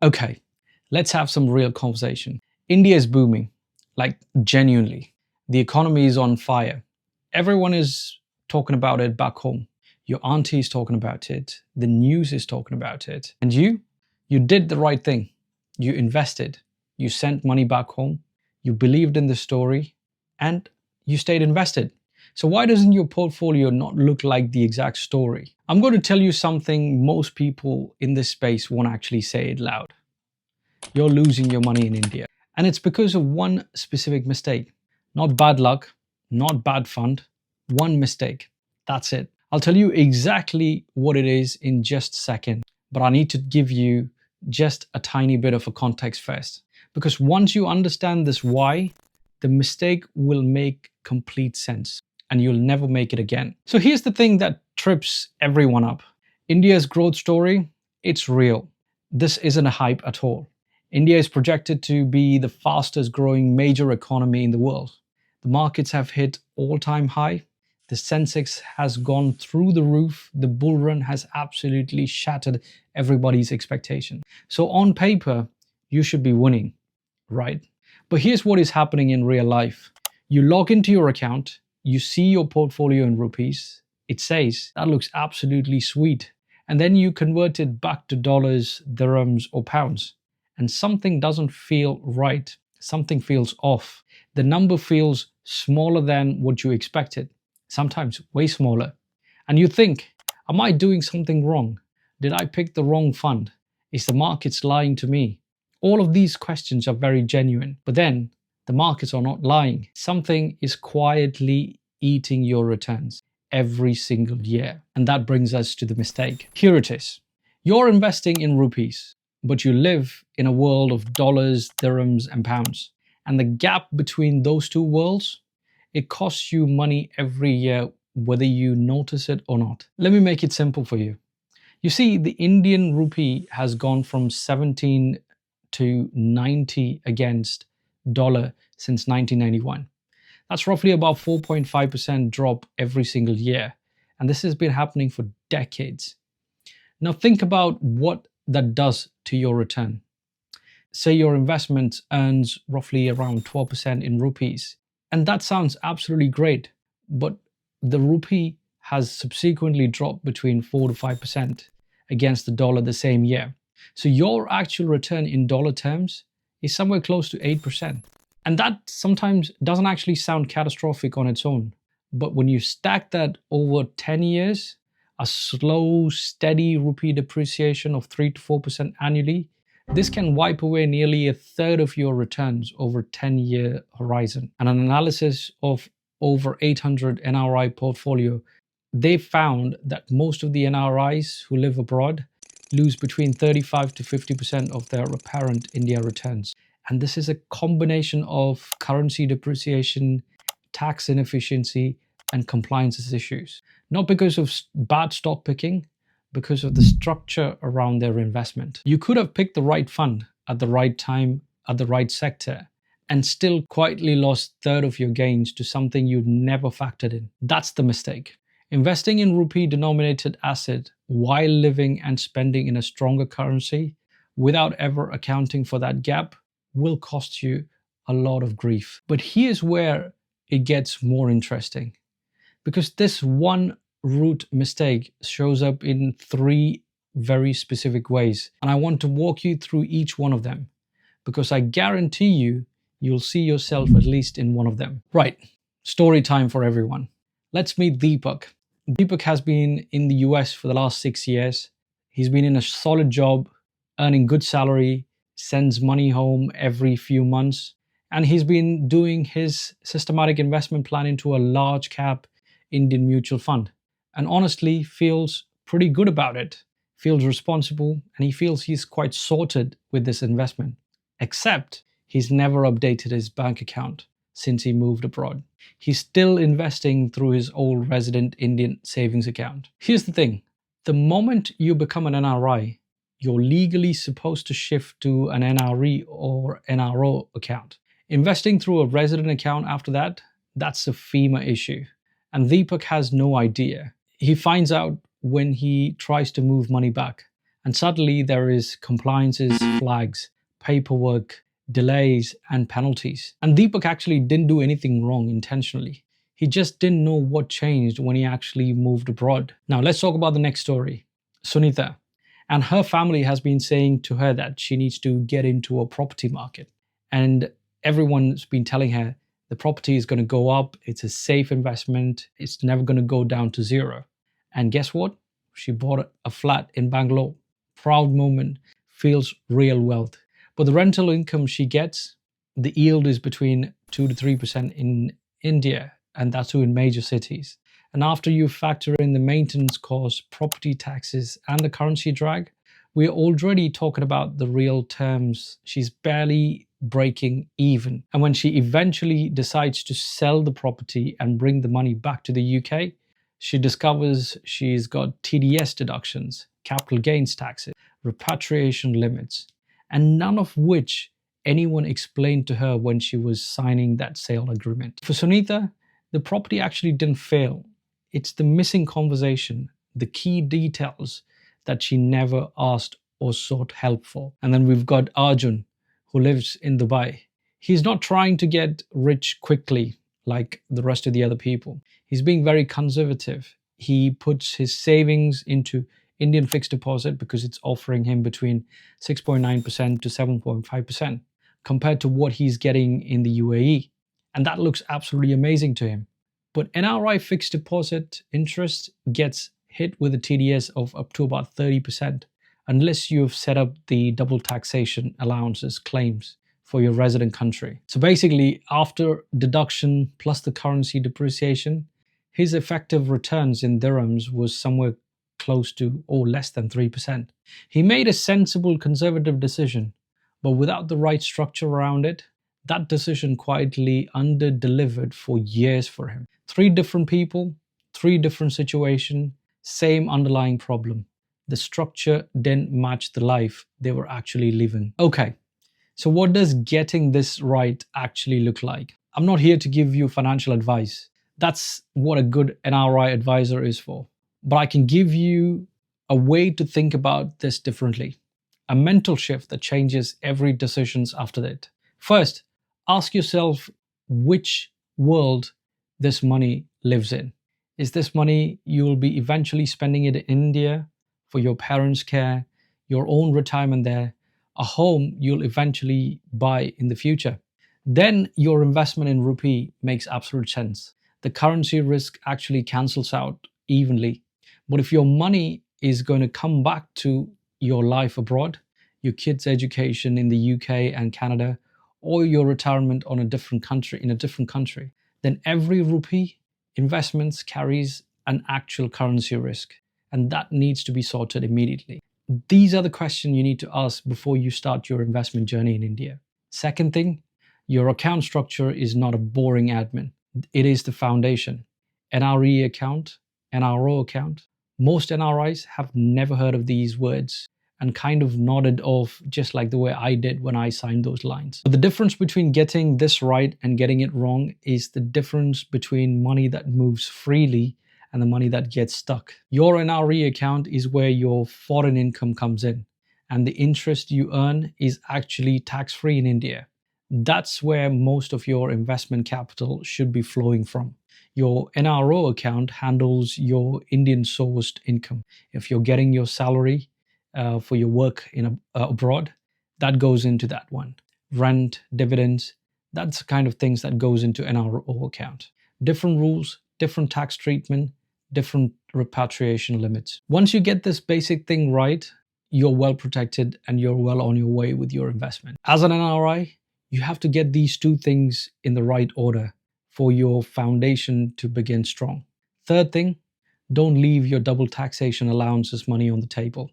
Okay, let's have some real conversation. India is booming, like genuinely. The economy is on fire. Everyone is talking about it back home. Your auntie is talking about it. The news is talking about it. And you did the right thing. You invested. You sent money back home. You believed in the story and you stayed invested. So why doesn't your portfolio not look like the exact story? I'm going to tell you something most people in this space won't actually say it loud. You're losing your money in India. And it's because of one specific mistake. Not bad luck, not bad fund, one mistake. That's it. I'll tell you exactly what it is in just a second, but I need to give you just a tiny bit of a context first. Because once you understand this why, the mistake will make complete sense and you'll never make it again. So here's the thing that trips everyone up. India's growth story, it's real. This isn't a hype at all. India is projected to be the fastest growing major economy in the world. The markets have hit all-time high. The Sensex has gone through the roof. The bull run has absolutely shattered everybody's expectation. So on paper, you should be winning, right? But here's what is happening in real life. You log into your account, you see your portfolio in rupees. It says, that looks absolutely sweet. And then you convert it back to dollars, dirhams, or pounds. And something doesn't feel right. Something feels off. The number feels smaller than what you expected. Sometimes way smaller. And you think, am I doing something wrong? Did I pick the wrong fund? Is the markets lying to me? All of these questions are very genuine. But then the markets are not lying. Something is quietly eating your returns every single year. And that brings us to the mistake. Here it is. You're investing in rupees, but you live in a world of dollars, dirhams, and pounds. And the gap between those two worlds, it costs you money every year, whether you notice it or not. Let me make it simple for you. You see, the Indian rupee has gone from 17 to 90 against dollar since 1991. That's roughly about 4.5% drop every single year. And this has been happening for decades. Now think about what that does to your return. Say your investment earns roughly around 12% in rupees. And that sounds absolutely great, but the rupee has subsequently dropped between 4 to 5% against the dollar the same year. So your actual return in dollar terms is somewhere close to 8%. And that sometimes doesn't actually sound catastrophic on its own. But when you stack that over 10 years, a slow, steady rupee depreciation of 3 to 4% annually, this can wipe away nearly a third of your returns over a 10-year horizon. And an analysis of over 800 NRI portfolio, they found that most of the NRIs who live abroad lose between 35 to 50% of their apparent India returns. And this is a combination of currency depreciation, tax inefficiency, and compliance issues. Not because of bad stock picking, because of the structure around their investment. You could have picked the right fund at the right time, at the right sector, and still quietly lost a third of your gains to something you'd never factored in. That's the mistake. Investing in rupee-denominated asset while living and spending in a stronger currency without ever accounting for that gap will cost you a lot of grief. But here's where it gets more interesting. Because this one root mistake shows up in 3 very specific ways. And I want to walk you through each one of them. Because I guarantee you'll see yourself at least in one of them. Right, story time for everyone. Let's meet Deepak. Deepak has been in the US for the last 6 years. He's been in a solid job, earning good salary, sends money home every few months. And he's been doing his systematic investment plan into a large cap Indian mutual fund. And honestly, feels pretty good about it. Feels responsible, and he feels he's quite sorted with this investment. Except he's never updated his bank account since he moved abroad. He's still investing through his old resident Indian savings account. Here's the thing. The moment you become an NRI, you're legally supposed to shift to an NRE or NRO account. Investing through a resident account after that, that's a FEMA issue. And Deepak has no idea. He finds out when he tries to move money back. And suddenly there is compliances, flags, paperwork, delays, and penalties. And Deepak actually didn't do anything wrong intentionally. He just didn't know what changed when he actually moved abroad. Now let's talk about the next story. Sunitha. And her family has been saying to her that she needs to get into a property market. And everyone's been telling her the property is going to go up, it's a safe investment, it's never going to go down to zero. And guess what? She bought a flat in Bangalore. Proud moment, feels real wealth. But the rental income she gets, the yield is between 2 to 3% in India, and that's too in major cities. And after you factor in the maintenance costs, property taxes, and the currency drag, we're already talking about the real terms. She's barely breaking even. And when she eventually decides to sell the property and bring the money back to the UK, she discovers she's got TDS deductions, capital gains taxes, repatriation limits, and none of which anyone explained to her when she was signing that sale agreement. For Sunitha, the property actually didn't fail. It's the missing conversation, the key details that she never asked or sought help for. And then we've got Arjun, who lives in Dubai. He's not trying to get rich quickly like the rest of the other people. He's being very conservative. He puts his savings into Indian fixed deposit because it's offering him between 6.9% to 7.5% compared to what he's getting in the UAE. And that looks absolutely amazing to him. But NRI fixed deposit interest gets hit with a TDS of up to about 30% unless you've set up the double taxation allowances claims for your resident country. So basically, after deduction plus the currency depreciation, his effective returns in dirhams was somewhere close to or less than 3%. He made a sensible conservative decision, but without the right structure around it, that decision quietly under-delivered for years for him. 3 different people, 3 different situations, same underlying problem. The structure didn't match the life they were actually living. Okay, so what does getting this right actually look like? I'm not here to give you financial advice. That's what a good NRI advisor is for. But I can give you a way to think about this differently. A mental shift that changes every decisions after that. First, ask yourself which world this money lives in. Is this money you'll be eventually spending it in India for your parents' care, your own retirement there, a home you'll eventually buy in the future? Then your investment in Rupee makes absolute sense. The currency risk actually cancels out evenly. But if your money is going to come back to your life abroad, your kids' education in the UK and Canada, or your retirement in a different country, then every rupee investment carries an actual currency risk, and that needs to be sorted immediately. These are the questions you need to ask before you start your investment journey in India. Second thing, your account structure is not a boring admin. It is the foundation. NRE account, NRO account. Most NRIs have never heard of these words and kind of nodded off just like the way I did when I signed those lines. But the difference between getting this right and getting it wrong is the difference between money that moves freely and the money that gets stuck. Your NRE account is where your foreign income comes in, and the interest you earn is actually tax-free in India. That's where most of your investment capital should be flowing from. Your NRO account handles your Indian sourced income. If you're getting your salary for your work abroad, that goes into that one. Rent, dividends, that's the kind of things that goes into NRO account. Different rules, different tax treatment, different repatriation limits. Once you get this basic thing right, you're well protected and you're well on your way with your investment. As an NRI, you have to get these 2 things in the right order for your foundation to begin strong. Third thing, don't leave your double taxation allowances money on the table.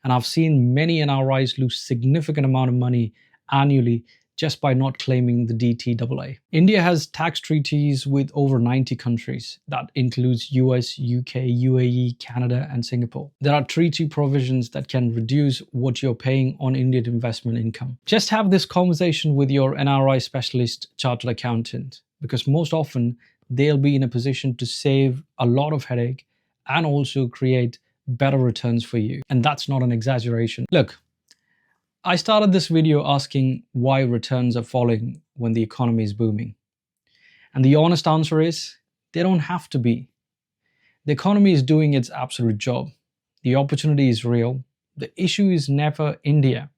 And I've seen many NRIs lose significant amount of money annually just by not claiming the DTAA. India has tax treaties with over 90 countries. That includes US, UK, UAE, Canada, and Singapore. There are treaty provisions that can reduce what you're paying on Indian investment income. Just have this conversation with your NRI specialist chartered accountant, because most often they'll be in a position to save a lot of headache and also create better returns for you. And that's not an exaggeration. Look, I started this video asking why returns are falling when the economy is booming. And the honest answer is, they don't have to be. The economy is doing its absolute job. The opportunity is real. The issue is never India.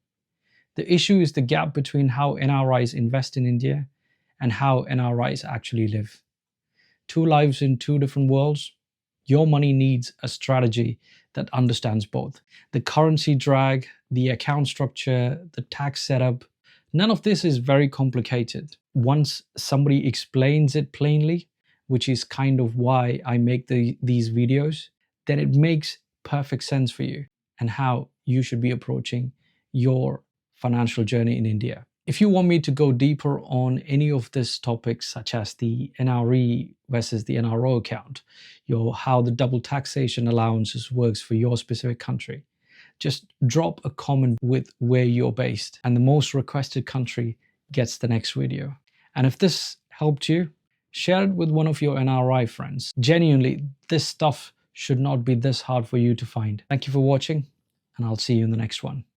The issue is the gap between how NRIs invest in India and how NRIs actually live. Two lives in two different worlds. Your money needs a strategy that understands both. The currency drag, the account structure, the tax setup, none of this is very complicated. Once somebody explains it plainly, which is kind of why I make these videos, then it makes perfect sense for you and how you should be approaching your financial journey in India. If you want me to go deeper on any of these topics, such as the NRE versus the NRO account, how the double taxation allowances works for your specific country, just drop a comment with where you're based, and the most requested country gets the next video. And if this helped you, share it with one of your NRI friends. Genuinely, this stuff should not be this hard for you to find. Thank you for watching, and I'll see you in the next one.